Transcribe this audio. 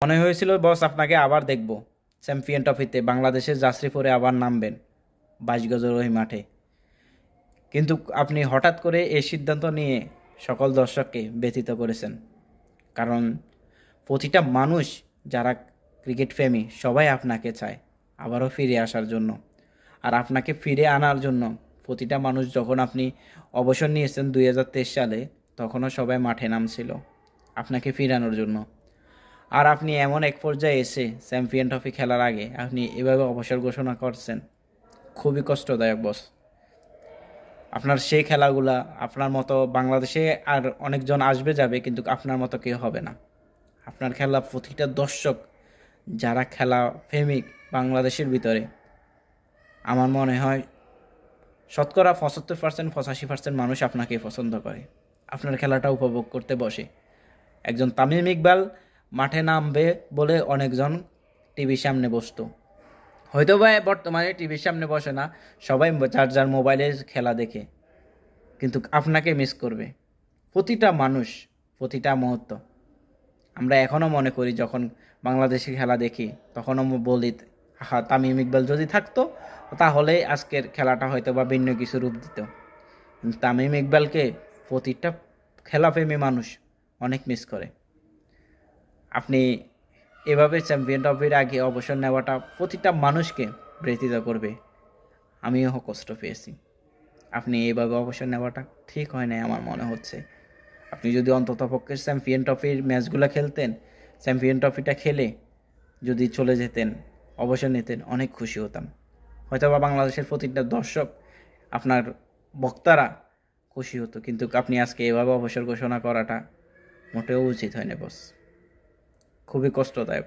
মনে হয়েছিল বস আপনাকে আবার দেখব চ্যাম্পিয়ন ট্রফিতে বাংলাদেশের জার্সি আবার নামবেন 22 গজের ওই মাঠে। কিন্তু আপনি হঠাৎ করে এই সিদ্ধান্ত নিয়ে সকল দর্শককে ব্যথিত করেছেন। কারণ প্রতিটা মানুষ যারা ক্রিকেট প্রেমী সবাই আপনাকে চায় আবারও ফিরে আসার জন্য। আর আপনাকে ফিরে আনার জন্য প্রতিটা মানুষ, যখন আপনি অবসর নিয়েছেন 2023 সালে, তখনও সবাই মাঠে নামছিল আপনাকে ফিরানোর জন্য। আর আপনি এমন এক পর্যায়ে এসে চ্যাম্পিয়ন ট্রফি খেলার আগে আপনি এভাবে অবসর ঘোষণা করছেন, খুবই কষ্টদায়ক বস। আপনার সেই খেলাগুলা আপনার মতো বাংলাদেশে আর অনেকজন আসবে যাবে, কিন্তু আপনার মতো কেউ হবে না। আপনার খেলা প্রতিটা দর্শক যারা খেলা প্রেমিক বাংলাদেশের ভিতরে, আমার মনে হয় শতকরা 75% 85% মানুষ আপনাকে পছন্দ করে, আপনার খেলাটা উপভোগ করতে বসে। একজন তামিম ইকবাল মাঠে নামবে বলে অনেকজন টিভির সামনে বসতো, হয়তো বা বর্তমানে টিভির সামনে বসে না, সবাই যার যার মোবাইলে খেলা দেখে, কিন্তু আপনাকে মিস করবে প্রতিটা মানুষ, প্রতিটা মুহূর্ত। আমরা এখনও মনে করি, যখন বাংলাদেশি খেলা দেখি তখনও বলি, হ্যাঁ তামিম ইকবাল যদি থাকতো তাহলে আজকের খেলাটা হয়তো বা ভিন্ন কিছু রূপ দিত। কিন্তু তামিম ইকবালকে প্রতিটা খেলাপ্রেমী মানুষ অনেক মিস করে। আপনি এভাবে চ্যাম্পিয়ন ট্রফির আগে অবসর নেওয়াটা প্রতিটা মানুষকে ব্যথিত করবে। আমিও কষ্ট পেয়েছি। আপনি এইভাবে অবসর নেওয়াটা ঠিক হয় নাই আমার মনে হচ্ছে। আপনি যদি অন্ততপক্ষে চ্যাম্পিয়ন ট্রফির ম্যাচগুলো খেলতেন, চ্যাম্পিয়ন ট্রফিটা খেলে যদি চলে যেতেন, অবসর নিতেন, অনেক খুশি হতাম। হয়তো বা বাংলাদেশের প্রতিটা দর্শক, আপনার বক্তারা খুশি হতো। কিন্তু আপনি আজকে এভাবে অবসর ঘোষণা করাটা মোটেও উচিত হয়নি বস, খুবই কষ্টদায়ক।